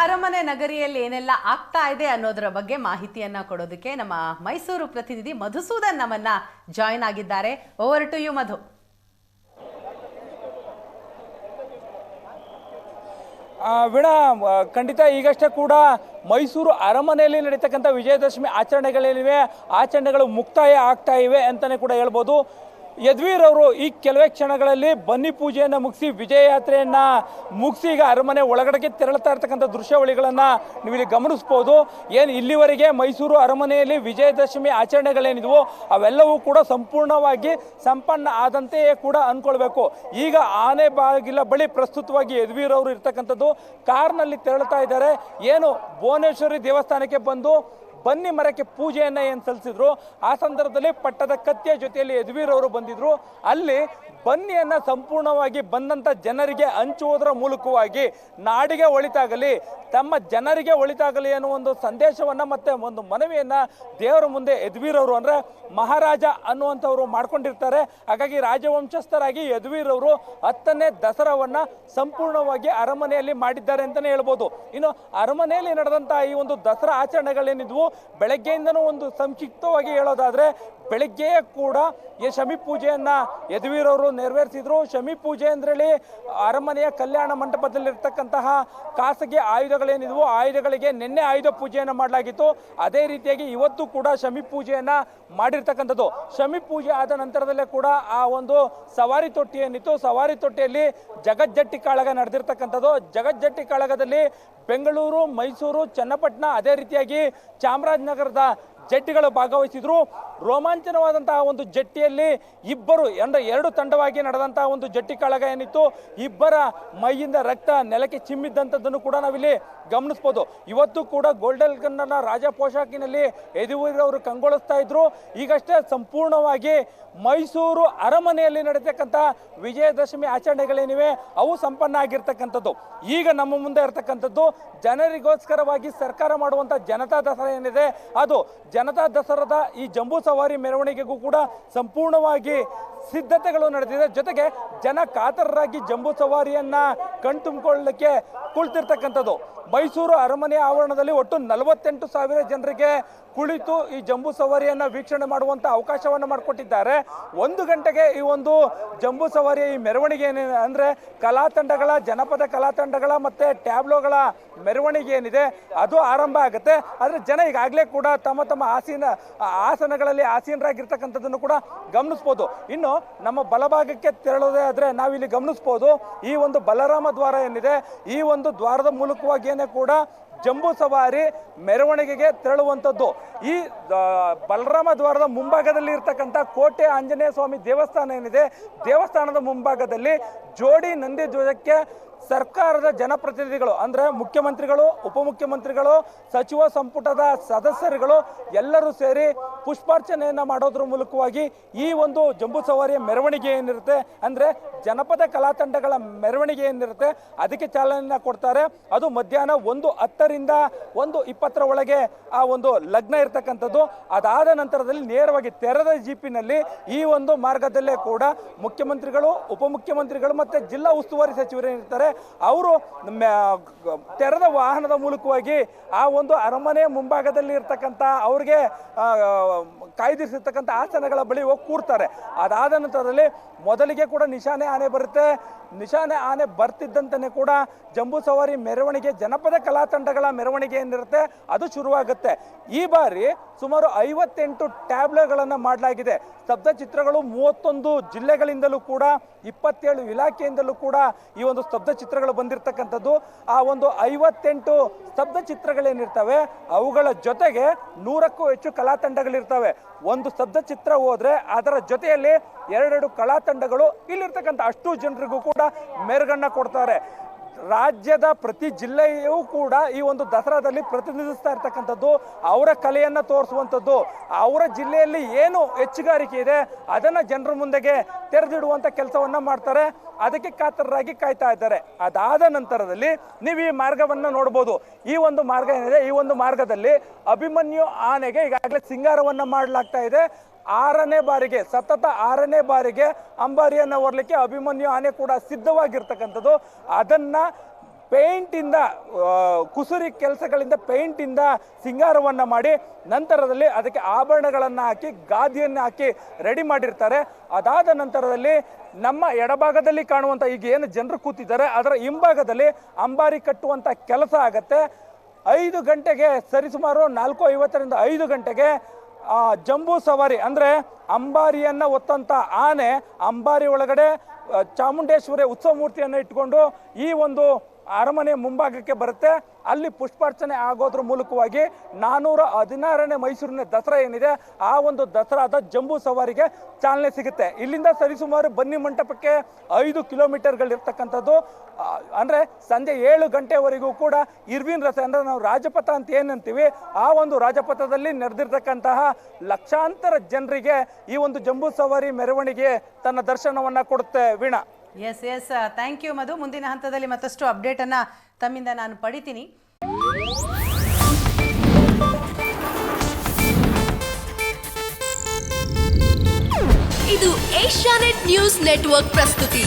ಅರಮನೆ ನಗರಿಯಲ್ಲಿ ಏನೆಲ್ಲ ಆಗ್ತಾ ಇದೆ ಅನ್ನೋದರ ಬಗ್ಗೆ ಮಾಹಿತಿಯನ್ನ ಕೊಡೋದಕ್ಕೆ ನಮ್ಮ ಮೈಸೂರು ಪ್ರತಿನಿಧಿ ಮಧುಸೂದನ್ ನಮ್ಮನ್ನ ಜಾಯಿನ್ ಆಗಿದ್ದಾರೆ. ಓವರ್ ಟು ಯು ಮಧು. ವೀಣಾ, ಖಂಡಿತ ಈಗಷ್ಟೇ ಕೂಡ ಮೈಸೂರು ಅರಮನೆಯಲ್ಲಿ ನಡೀತಕ್ಕಂಥ ವಿಜಯದಶಮಿ ಆಚರಣೆಗಳೇನಿವೆ ಆಚರಣೆಗಳು ಮುಕ್ತಾಯ ಆಗ್ತಾ ಇವೆ ಅಂತಲೇ ಕೂಡ ಹೇಳ್ಬೋದು. ಯದುವೀರ್ ಅವರು ಈ ಕೆಲವೇ ಕ್ಷಣಗಳಲ್ಲಿ ಬನ್ನಿ ಪೂಜೆಯನ್ನು ಮುಗಿಸಿ ವಿಜಯ ಯಾತ್ರೆಯನ್ನು ಮುಗಿಸಿ ಈಗ ಅರಮನೆ ಒಳಗಡೆಗೆ ತೆರಳುತ್ತಾ ಇರ್ತಕ್ಕಂಥ ದೃಶ್ಯಾವಳಿಗಳನ್ನು ನೀವು ಇಲ್ಲಿ ಗಮನಿಸ್ಬೋದು. ಏನು ಇಲ್ಲಿವರೆಗೆ ಮೈಸೂರು ಅರಮನೆಯಲ್ಲಿ ವಿಜಯದಶಮಿ ಆಚರಣೆಗಳೇನಿದ್ವೋ ಅವೆಲ್ಲವೂ ಕೂಡ ಸಂಪೂರ್ಣವಾಗಿ ಸಂಪನ್ನ ಆದಂತೆಯೇ ಕೂಡ ಅಂದ್ಕೊಳ್ಬೇಕು. ಈಗ ಆನೆ ಬಾಗಿಲ ಬಳಿ ಪ್ರಸ್ತುತವಾಗಿ ಯದುವೀರ್ ಅವರು ಇರ್ತಕ್ಕಂಥದ್ದು ಕಾರ್ನಲ್ಲಿ ತೆರಳುತ್ತಾ ಇದ್ದಾರೆ. ಏನು ಭುವನೇಶ್ವರಿ ದೇವಸ್ಥಾನಕ್ಕೆ ಬಂದು ಬನ್ನಿ ಮರಕ್ಕೆ ಪೂಜೆಯನ್ನು ಏನು ಸಲ್ಲಿಸಿದ್ರು ಆ ಸಂದರ್ಭದಲ್ಲಿ ಪಟ್ಟದ ಕತ್ತಿಯ ಜೊತೆಯಲ್ಲಿ ಯದುವೀರ್ ಅವರು ಬಂದಿದ್ರು. ಅಲ್ಲಿ ಬನ್ನಿಯನ್ನು ಸಂಪೂರ್ಣವಾಗಿ ಬಂದಂಥ ಜನರಿಗೆ ಹಂಚುವುದರ ಮೂಲಕವಾಗಿ ನಾಡಿಗೆ ಒಳಿತಾಗಲಿ, ತಮ್ಮ ಜನರಿಗೆ ಒಳಿತಾಗಲಿ ಅನ್ನೋ ಒಂದು ಸಂದೇಶವನ್ನು ಮತ್ತು ಒಂದು ಮನವಿಯನ್ನು ದೇವರ ಮುಂದೆ ಯದುವೀರ್ ಅವರು ಅಂದರೆ ಮಹಾರಾಜ ಅನ್ನುವಂಥವ್ರು ಮಾಡ್ಕೊಂಡಿರ್ತಾರೆ. ಹಾಗಾಗಿ ರಾಜವಂಶಸ್ಥರಾಗಿ ಯದುವೀರ್ ಅವರು 10ನೇ ದಸರಾವನ್ನು ಸಂಪೂರ್ಣವಾಗಿ ಅರಮನೆಯಲ್ಲಿ ಮಾಡಿದ್ದಾರೆ ಅಂತಲೇ ಹೇಳ್ಬೋದು. ಇನ್ನು ಅರಮನೆಯಲ್ಲಿ ನಡೆದಂಥ ಈ ಒಂದು ದಸರಾ ಆಚರಣೆಗಳೇನಿದ್ವು ಬೆಳಗ್ಗೆಯಿಂದನೂ ಒಂದು ಸಂಕ್ಷಿಪ್ತವಾಗಿ ಹೇಳೋದಾದರೆ ಬೆಳಗ್ಗೆಯೇ ಕೂಡ ಈ ಶಮಿ ಪೂಜೆಯನ್ನು ಯದುವೀರ್ ಅವರು ನೆರವೇರಿಸಿದ್ರು. ಶಮಿ ಪೂಜೆ ಅಂದ್ರಲ್ಲಿ ಅರಮನೆಯ ಕಲ್ಯಾಣ ಮಂಟಪದಲ್ಲಿರ್ತಕ್ಕಂತಹ ಖಾಸಗಿ ಆಯುಧಗಳೇನಿದ್ವು ಆಯುಧಗಳಿಗೆ ನಿನ್ನೆ ಆಯುಧ ಪೂಜೆಯನ್ನು ಮಾಡಲಾಗಿತ್ತು. ಅದೇ ರೀತಿಯಾಗಿ ಇವತ್ತು ಕೂಡ ಶಮಿ ಪೂಜೆಯನ್ನು ಮಾಡಿರ್ತಕ್ಕಂಥದ್ದು. ಶಮಿ ಪೂಜೆ ಆದ ನಂತರದಲ್ಲೇ ಕೂಡ ಆ ಒಂದು ಸವಾರಿ ತೊಟ್ಟಿ ಏನಿತ್ತು ಸವಾರಿ ತೊಟ್ಟಿಯಲ್ಲಿ ಜಗಜ್ಜಟ್ಟಿ ಕಾಳಗ ನಡೆದಿರ್ತಕ್ಕಂಥದ್ದು. ಜಗಜ್ಜಟ್ಟಿ ಕಾಳಗದಲ್ಲಿ ಬೆಂಗಳೂರು, ಮೈಸೂರು, ಚನ್ನಪಟ್ಟಣ ಅದೇ ರೀತಿಯಾಗಿ ಚಾಮರಾಜನಗರದ ಜಟ್ಟಿಗಳು ಭಾಗವಹಿಸಿದ್ರು. ರೋಮಾಂಚನವಾದಂತಹ ಒಂದು ಜಟ್ಟಿಯಲ್ಲಿ ಇಬ್ಬರು ಅಂದರೆ 2 ತಂಡವಾಗಿ ನಡೆದಂತಹ ಒಂದು ಜಟ್ಟಿ ಕಾಳಗ ಏನಿತ್ತು ಇಬ್ಬರ ಮೈಯಿಂದ ರಕ್ತ ನೆಲಕ್ಕೆ ಚಿಮ್ಮಿದ್ದಂಥದ್ದನ್ನು ಕೂಡ ನಾವಿಲ್ಲಿ ಗಮನಿಸ್ಬೋದು. ಇವತ್ತು ಕೂಡ ಗೋಲ್ಡನ್ ಗನ್ನ ರಾಜ ಪೋಷಾಕಿನಲ್ಲಿ ಯದುವೀರ್ ಅವರು ಕಂಗೊಳಿಸ್ತಾ ಇದ್ರು. ಈಗಷ್ಟೇ ಸಂಪೂರ್ಣವಾಗಿ ಮೈಸೂರು ಅರಮನೆಯಲ್ಲಿ ನಡೆತಕ್ಕಂಥ ವಿಜಯದಶಮಿ ಆಚರಣೆಗಳೇನಿವೆ ಅವು ಸಂಪನ್ನ ಆಗಿರ್ತಕ್ಕಂಥದ್ದು. ಈಗ ನಮ್ಮ ಮುಂದೆ ಇರತಕ್ಕಂಥದ್ದು ಜನರಿಗೋಸ್ಕರವಾಗಿ ಸರ್ಕಾರ ಮಾಡುವಂಥ ಜನತಾ ದಸರಾ ಏನಿದೆ ಅದು ಜನತಾ ದಸರಾದ ಈ ಜಂಬೂ ಸವಾರಿ ಮೆರವಣಿಗೆಗೂ ಕೂಡ ಸಂಪೂರ್ಣವಾಗಿ ಸಿದ್ಧತೆಗಳು ನಡೆದಿದೆ. ಜೊತೆಗೆ ಜನ ಕಾತರರಾಗಿ ಜಂಬೂ ಸವಾರಿಯನ್ನ ಕಣ್ತುಂಬಿಕೊಳ್ಳಲಿಕ್ಕೆ ಕುಳಿತಿರ್ತಕ್ಕಂಥದ್ದು. ಮೈಸೂರು ಅರಮನೆ ಆವರಣದಲ್ಲಿ ಒಟ್ಟು 48,000 ಜನರಿಗೆ ಕುಳಿತು ಈ ಜಂಬೂ ಸವಾರಿಯನ್ನ ವೀಕ್ಷಣೆ ಮಾಡುವಂತ ಅವಕಾಶವನ್ನು ಮಾಡಿಕೊಟ್ಟಿದ್ದಾರೆ. 1 ಗಂಟೆಗೆ ಈ ಒಂದು ಜಂಬೂ ಸವಾರಿಯ ಈ ಮೆರವಣಿಗೆ ಏನಿದೆ ಅಂದ್ರೆ ಕಲಾ ತಂಡಗಳ ಜನಪದ ಕಲಾ ತಂಡಗಳ ಮತ್ತೆ ಟ್ಯಾಬ್ಲೋಗಳ ಮೆರವಣಿಗೆ ಏನಿದೆ ಅದು ಆರಂಭ ಆಗುತ್ತೆ. ಆದ್ರೆ ಜನ ಈಗಾಗಲೇ ಕೂಡ ತಮ್ಮ ತಮ್ಮ ಆಸನಗಳಲ್ಲಿ ಆಸೀನರಾಗಿರ್ತಕ್ಕಂಥದ್ದನ್ನು ಕೂಡ ಗಮನಿಸ್ಬೋದು. ಇನ್ನು ನಮ್ಮ ಬಲಭಾಗಕ್ಕೆ ತೆರಳೋದೇ ಆದ್ರೆ ನಾವಿಲ್ಲಿ ಗಮನಿಸ್ಬೋದು ಈ ಒಂದು ಬಲರಾಮ ದ್ವಾರ ಏನಿದೆ ಈ ಒಂದು ದ್ವಾರದ ಮೂಲಕವಾಗಿಯೇ ಕೂಡ ಜಂಬೂ ಸವಾರಿ ಮೆರವಣಿಗೆಗೆ ತೆರಳುವಂಥದ್ದು. ಈ ಬಲರಾಮ ದ್ವಾರದ ಮುಂಭಾಗದಲ್ಲಿ ಇರ್ತಕ್ಕಂಥ ಕೋಟೆ ಆಂಜನೇಯ ಸ್ವಾಮಿ ದೇವಸ್ಥಾನ ಏನಿದೆ ದೇವಸ್ಥಾನದ ಮುಂಭಾಗದಲ್ಲಿ ಜೋಡಿ ನಂದಿ ಧ್ವಜಕ್ಕೆ ಸರ್ಕಾರದ ಜನಪ್ರತಿನಿಧಿಗಳು ಅಂದರೆ ಮುಖ್ಯಮಂತ್ರಿಗಳು, ಉಪಮುಖ್ಯಮಂತ್ರಿಗಳು, ಸಚಿವ ಸಂಪುಟದ ಸದಸ್ಯರುಗಳು ಎಲ್ಲರೂ ಸೇರಿ ಪುಷ್ಪಾರ್ಚನೆಯನ್ನು ಮಾಡೋದ್ರ ಮೂಲಕವಾಗಿ ಈ ಒಂದು ಜಂಬೂ ಸವಾರಿಯ ಮೆರವಣಿಗೆ ಏನಿರುತ್ತೆ ಅಂದರೆ ಜನಪದ ಕಲಾ ತಂಡಗಳ ಮೆರವಣಿಗೆ ಏನಿರುತ್ತೆ ಅದಕ್ಕೆ ಚಾಲನೆಯನ್ನು ಕೊಡ್ತಾರೆ. ಅದು ಮಧ್ಯಾಹ್ನ 1:10ರಿಂದ 1:20 ಒಳಗೆ ಆ ಒಂದು ಲಗ್ನ ಇರ್ತಕ್ಕಂಥದ್ದು. ಅದಾದ ನಂತರದಲ್ಲಿ ನೇರವಾಗಿ ತೆರೆದ ಜೀಪಿನಲ್ಲಿ ಈ ಒಂದು ಮಾರ್ಗದಲ್ಲೇ ಕೂಡ ಮುಖ್ಯಮಂತ್ರಿಗಳು, ಉಪಮುಖ್ಯಮಂತ್ರಿಗಳು ಮತ್ತು ಜಿಲ್ಲಾ ಉಸ್ತುವಾರಿ ಸಚಿವರು ಏನಿರ್ತಾರೆ ಅವರು ತೆರೆದ ವಾಹನದ ಮೂಲಕವಾಗಿ ಆ ಒಂದು ಅರಮನೆಯ ಮುಂಭಾಗದಲ್ಲಿ ಇರ್ತಕ್ಕಂಥ ಅವ್ರಿಗೆ ಕಾಯ್ದಿರಿಸಿರ್ತಕ್ಕಂಥ ಆಸನಗಳ ಬಳಿ ಹೋಗಿ ಕೂರ್ತಾರೆ. ಅದಾದ ನಂತರದಲ್ಲಿ ಮೊದಲಿಗೆ ಕೂಡ ನಿಶಾನೆ ಆನೆ ಬರುತ್ತೆ. ನಿಶಾನೆ ಆನೆ ಬರ್ತಿದ್ದಂತನೇ ಕೂಡ ಜಂಬೂ ಸವಾರಿ ಮೆರವಣಿಗೆ ಜನಪದ ಕಲಾ ತಂಡಗಳ ಮೆರವಣಿಗೆ ಏನಿರುತ್ತೆ ಅದು ಶುರುವಾಗುತ್ತೆ. ಈ ಬಾರಿ ಸುಮಾರು 58 ಟ್ಯಾಬ್ಲೋಗಳನ್ನು ಮಾಡಲಾಗಿದೆ. ಸ್ತಬ್ಧ ಚಿತ್ರಗಳು 31 ಜಿಲ್ಲೆಗಳಿಂದಲೂ ಕೂಡ 27 ಇಲಾಖೆಯಿಂದಲೂ ಕೂಡ ಈ ಒಂದು ಸ್ತಬ್ಧ ಚಿತ್ರಗಳು ಬಂದಿರತಕ್ಕಂಥದ್ದು. ಆ ಒಂದು 58 ಸ್ತಬ್ಧ ಚಿತ್ರಗಳೇನಿರ್ತವೆ ಅವುಗಳ ಜೊತೆಗೆ 100ಕ್ಕೂ ಹೆಚ್ಚು ಕಲಾ ತಂಡಗಳಿರ್ತವೆ. ಒಂದು ಸ್ತಬ್ಧ ಚಿತ್ರ ಹೋದ್ರೆ ಅದರ ಜೊತೆಯಲ್ಲಿ 2 ಕಲಾ ತಂಡಗಳು ಇಲ್ಲಿರ್ತಕ್ಕಂಥ ಅಷ್ಟು ಜನರಿಗೂ ಕೂಡ ಮೆರುಗನ್ನ ಕೊಡ್ತಾರೆ. ರಾಜ್ಯದ ಪ್ರತಿ ಜಿಲ್ಲೆಯೂ ಕೂಡ ಈ ಒಂದು ದಸರಾದಲ್ಲಿ ಪ್ರತಿನಿಧಿಸ್ತಾ ಇರ್ತಕ್ಕಂಥದ್ದು ಅವರ ಕಲೆಯನ್ನು ತೋರಿಸುವಂಥದ್ದು. ಅವರ ಜಿಲ್ಲೆಯಲ್ಲಿ ಏನು ಹೆಚ್ಚುಗಾರಿಕೆ ಇದೆ ಅದನ್ನು ಜನರ ಮುಂದೆಗೆ ತೆರೆದಿಡುವಂಥ ಕೆಲಸವನ್ನು ಮಾಡ್ತಾರೆ. ಅದಕ್ಕೆ ಕಾತರರಾಗಿ ಕಾಯ್ತಾ ಇದ್ದಾರೆ. ಅದಾದ ನಂತರದಲ್ಲಿ ನೀವು ಈ ಮಾರ್ಗವನ್ನು ನೋಡ್ಬೋದು. ಈ ಒಂದು ಮಾರ್ಗ ಏನಿದೆ ಈ ಒಂದು ಮಾರ್ಗದಲ್ಲಿ ಅಭಿಮನ್ಯು ಆನೆಗೆ ಈಗಾಗಲೇ ಸಿಂಗಾರವನ್ನು ಮಾಡಲಾಗ್ತಾ ಇದೆ. 6ನೇ ಬಾರಿಗೆ ಸತತ 6ನೇ ಬಾರಿಗೆ ಅಂಬಾರಿಯನ್ನು ಹೊರಲಿಕ್ಕೆ ಅಭಿಮನ್ಯು ಆನೆ ಕೂಡ ಸಿದ್ಧವಾಗಿರ್ತಕ್ಕಂಥದ್ದು. ಅದನ್ನು ಪೇಂಟಿಂದ ಕುಸುರಿ ಕೆಲಸಗಳಿಂದ ಪೇಂಟಿಂದ ಸಿಂಗಾರವನ್ನು ಮಾಡಿ ನಂತರದಲ್ಲಿ ಅದಕ್ಕೆ ಆಭರಣಗಳನ್ನು ಹಾಕಿ ಗಾದಿಯನ್ನು ಹಾಕಿ ರೆಡಿ ಮಾಡಿರ್ತಾರೆ. ಅದಾದ ನಂತರದಲ್ಲಿ ನಮ್ಮ ಎಡಭಾಗದಲ್ಲಿ ಕಾಣುವಂಥ ಈಗ ಏನು ಜನರು ಕೂತಿದ್ದಾರೆ ಅದರ ಹಿಂಭಾಗದಲ್ಲಿ ಅಂಬಾರಿ ಕಟ್ಟುವಂಥ ಕೆಲಸ ಆಗತ್ತೆ. 5 ಗಂಟೆಗೆ ಸರಿಸುಮಾರು 4:50ರಿಂದ 5 ಗಂಟೆಗೆ ಜಂಬೂ ಸವಾರಿ ಅಂದರೆ ಅಂಬಾರಿಯನ್ನು ಹೊತ್ತಂಥ ಆನೆ ಅಂಬಾರಿ ಒಳಗಡೆ ಚಾಮುಂಡೇಶ್ವರಿ ಉತ್ಸವ ಮೂರ್ತಿಯನ್ನು ಇಟ್ಕೊಂಡು ಈ ಒಂದು ಅರಮನೆ ಮುಂಭಾಗಕ್ಕೆ ಬರುತ್ತೆ. ಅಲ್ಲಿ ಪುಷ್ಪಾರ್ಚನೆ ಆಗೋದ್ರ ಮೂಲಕವಾಗಿ 416ನೇ ಮೈಸೂರಿನ ದಸರಾ ಏನಿದೆ ಆ ಒಂದು ದಸರಾದ ಜಂಬೂ ಸವಾರಿಗೆ ಚಾಲನೆ ಸಿಗುತ್ತೆ. ಇಲ್ಲಿಂದ ಸರಿಸುಮಾರು ಬನ್ನಿ ಮಂಟಪಕ್ಕೆ 5 ಕಿಲೋಮೀಟರ್ಗಳಿರ್ತಕ್ಕಂಥದ್ದು. ಅಂದರೆ ಸಂಜೆ 7 ಗಂಟೆವರೆಗೂ ಕೂಡ ಇರ್ವಿನ್ ರಥ ಅಂದರೆ ನಾವು ರಾಜಪಥ ಅಂತ ಏನಂತೀವಿ ಆ ಒಂದು ರಾಜಪಥದಲ್ಲಿ ನಡೆದಿರ್ತಕ್ಕಂತಹ ಲಕ್ಷಾಂತರ ಜನರಿಗೆ ಈ ಒಂದು ಜಂಬೂ ಸವಾರಿ ಮೆರವಣಿಗೆ ತನ್ನ ದರ್ಶನವನ್ನು ಕೊಡುತ್ತೆ. ವೀಣಾ. ಎಸ್ ಥ್ಯಾಂಕ್ ಯು ಮಧು. ಮುಂದಿನ ಹಂತದಲ್ಲಿ ಮತ್ತಷ್ಟು ಅಪ್ಡೇಟನ್ನು ತಮ್ಮಿಂದ ನಾನು ಪಡಿತೀನಿ. ಇದು ಏಷ್ಯಾನೆಟ್ ನ್ಯೂಸ್ ನೆಟ್ವರ್ಕ್ ಪ್ರಸ್ತುತಿ.